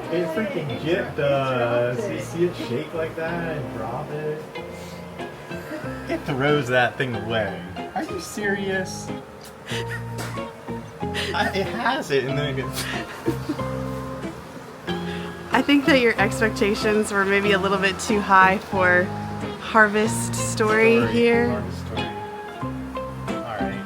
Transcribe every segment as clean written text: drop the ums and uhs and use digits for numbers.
It freaking jit does. You see it shake like that and drop it. It throws that thing away. Are you serious? It has it, and then it gets... I think that your expectations were maybe a little bit too high for Harvest Story here. Harvest Story. All right.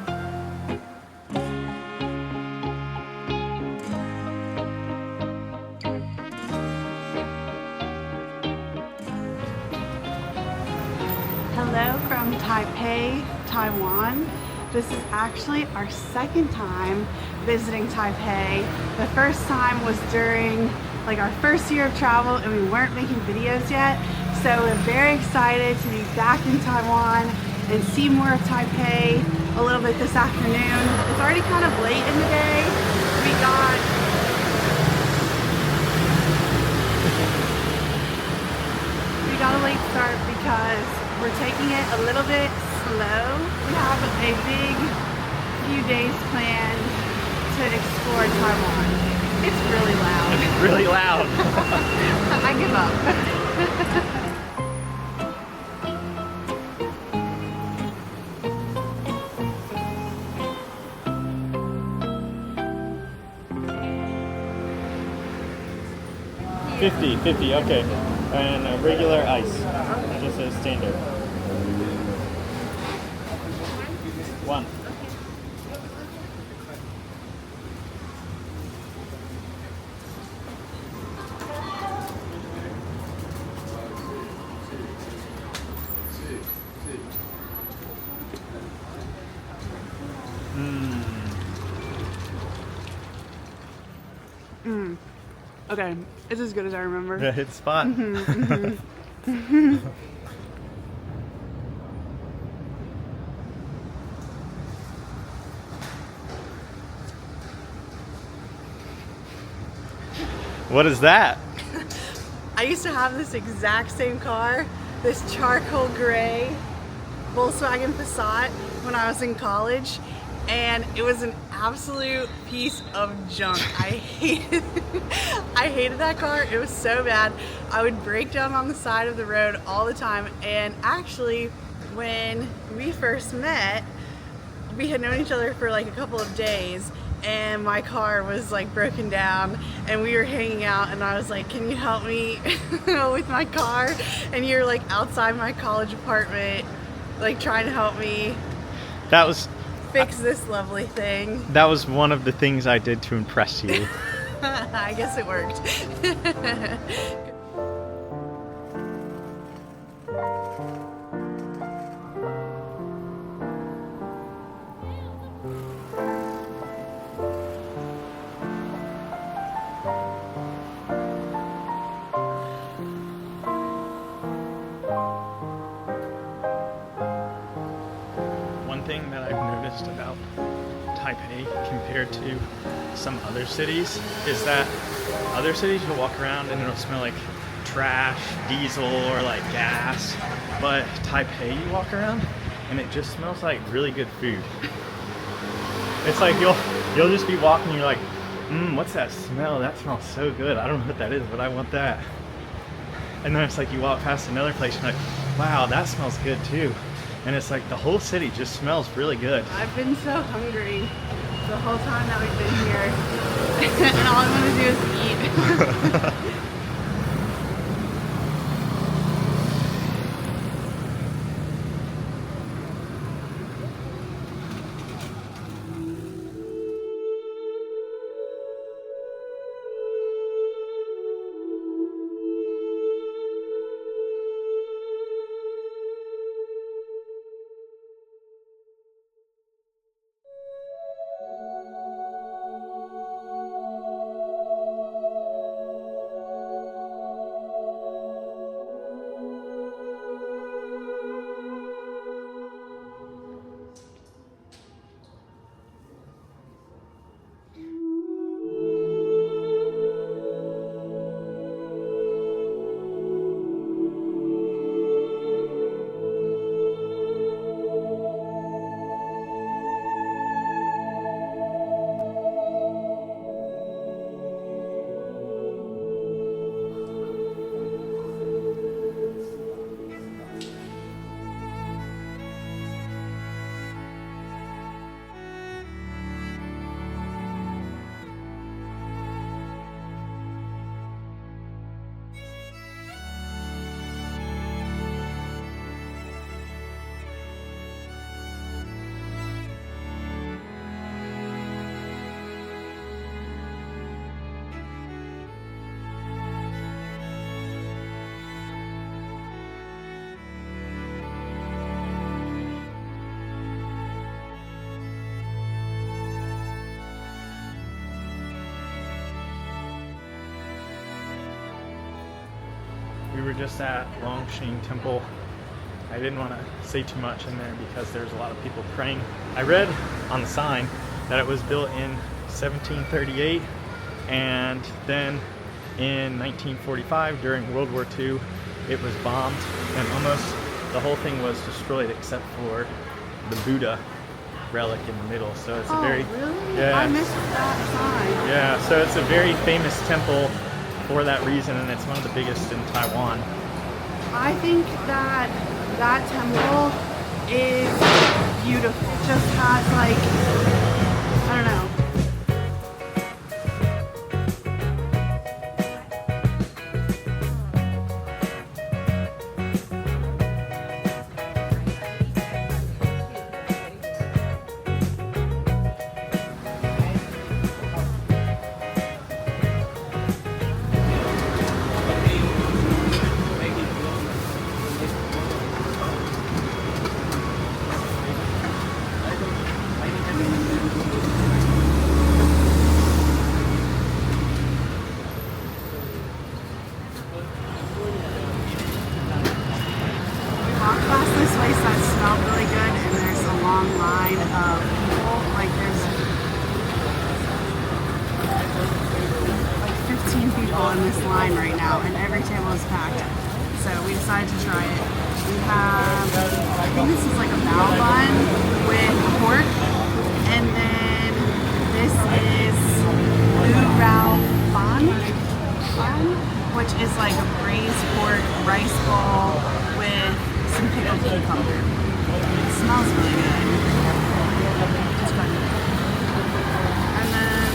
Hello from Taipei, Taiwan. This is actually our second time visiting Taipei. The first time was during our first year of travel and we weren't making videos yet. So we're very excited to be back in Taiwan and see more of Taipei a little bit this afternoon. It's already kind of late in the day. We got a late start because we're taking it a little bit slow. We have a big few days planned to explore Taiwan. It's really loud. It's really loud. I give up. 50, okay. And regular ice. Just a standard. One. Okay, it's as good as I remember. Yeah, it's fun. What is that? I used to have this exact same car, this charcoal gray Volkswagen Passat when I was in college, and it was an absolute piece of junk. I hated that car. It was so bad. I would break down on the side of the road all the time. And actually, when we first met, we had known each other for like a couple of days, and my car was like broken down and we were hanging out, and I was like, can you help me with my car? And you're like outside my college apartment like trying to help me fix this lovely thing. That was one of the things I did to impress you. I guess it worked. One thing that I've noticed about Taipei compared to some other cities is that other cities you'll walk around and it'll smell like trash, diesel, or like gas, but Taipei you walk around and it just smells like really good food. It's like you'll just be walking and you're like, what's that smell? That smells so good. I don't know what that is, but I want that. And then it's like you walk past another place and you're like, wow, that smells good too. And it's like the whole city just smells really good. I've been so hungry the whole time that we've been here. And all I want to do is eat. we were just at Longsheng Temple. I didn't want to say too much in there because there's a lot of people praying. I read on the sign that it was built in 1738, and then in 1945 during World War II it was bombed and almost the whole thing was destroyed except for the Buddha relic in the middle. So it's a very really? yeah, I missed that sign. yeah, so it's a very famous temple for that reason, and it's one of the biggest in Taiwan. I think that that temple is beautiful. It just has like, I don't know. On this line right now, and every table is packed. So we decided to try it. We have, I think this is like a bao bun with pork, and then this is lu rao fan, which is like a braised pork rice bowl with some pickled cucumber. It smells really good. It's fun. And then,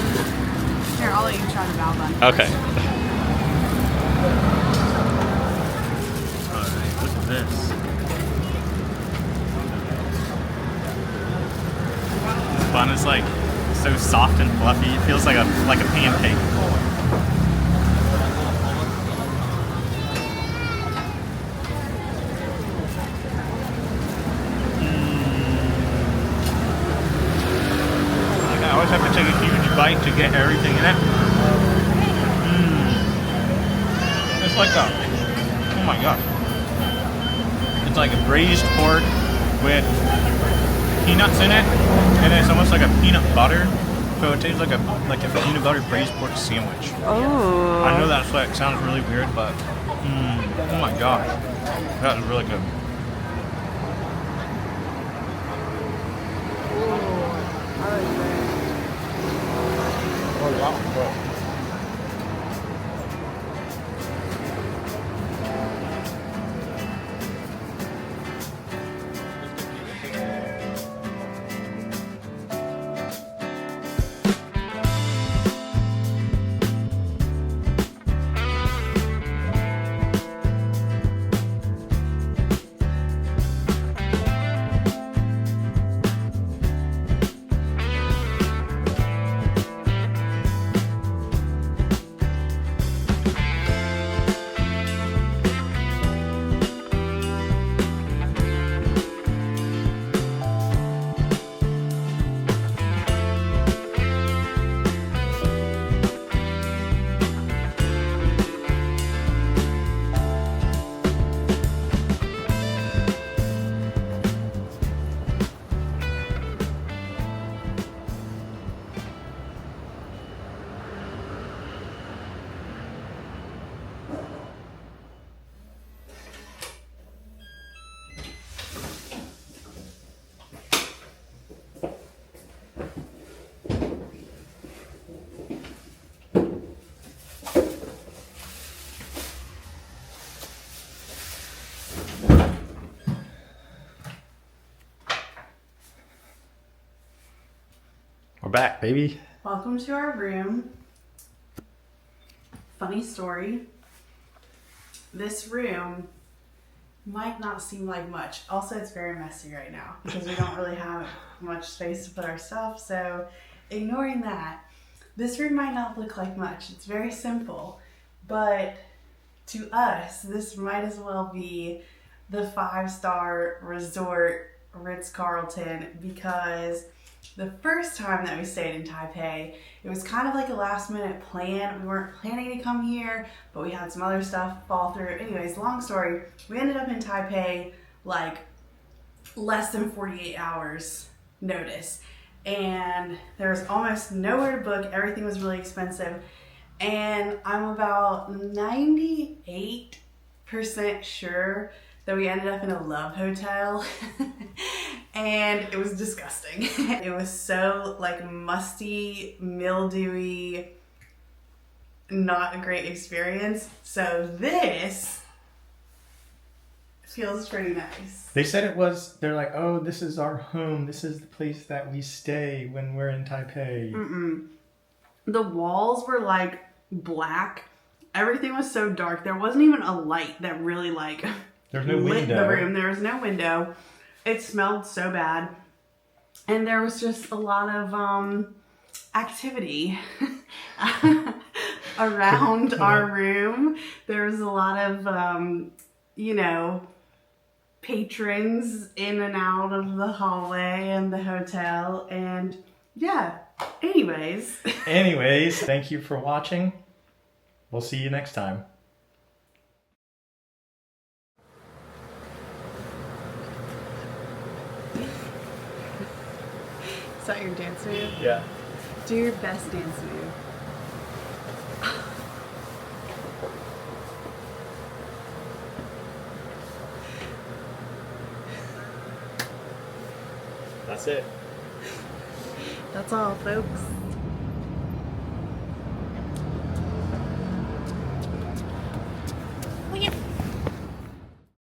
here, I'll let you try the bao bun. Okay. Alright, look at this. This bun is like so soft and fluffy. It feels like a pancake. I always have to take a huge bite to get everything in it. It's like a, oh my god. It's like a braised pork with peanuts in it, and it's almost like a peanut butter. So it tastes like a peanut butter braised pork sandwich. Oh. I know that's like sounds really weird, but oh my gosh, that is really good. We're back, baby. Welcome to our room. Funny story. This room might not seem like much. Also, it's very messy right now because we don't really have much space to put our stuff. So ignoring that, this room might not look like much. It's very simple, but to us, this might as well be the 5-star resort Ritz-Carlton because The first time that we stayed in Taipei, it was kind of like a last minute plan. We weren't planning to come here, but we had some other stuff fall through. Anyways, long story, we ended up in Taipei like less than 48 hours notice. And there was almost nowhere to book. Everything was really expensive. And I'm about 98% sure that we ended up in a love hotel. And it was disgusting. It was so like musty, mildewy, not a great experience. So this feels pretty nice. They said it was, they're like, oh, this is our home. This is the place that we stay when we're in Taipei. Mm-mm. The walls were like black. Everything was so dark. There wasn't even a light that really like There's no lit window. the room. There was no window. It smelled so bad. And there was just a lot of activity around our room. There was a lot of, you know, patrons in and out of the hallway and the hotel. And yeah, anyways. Anyways, thank you for watching. We'll see you next time. Is that your dance move? Yeah. Do your best dance move. That's it. That's all, folks.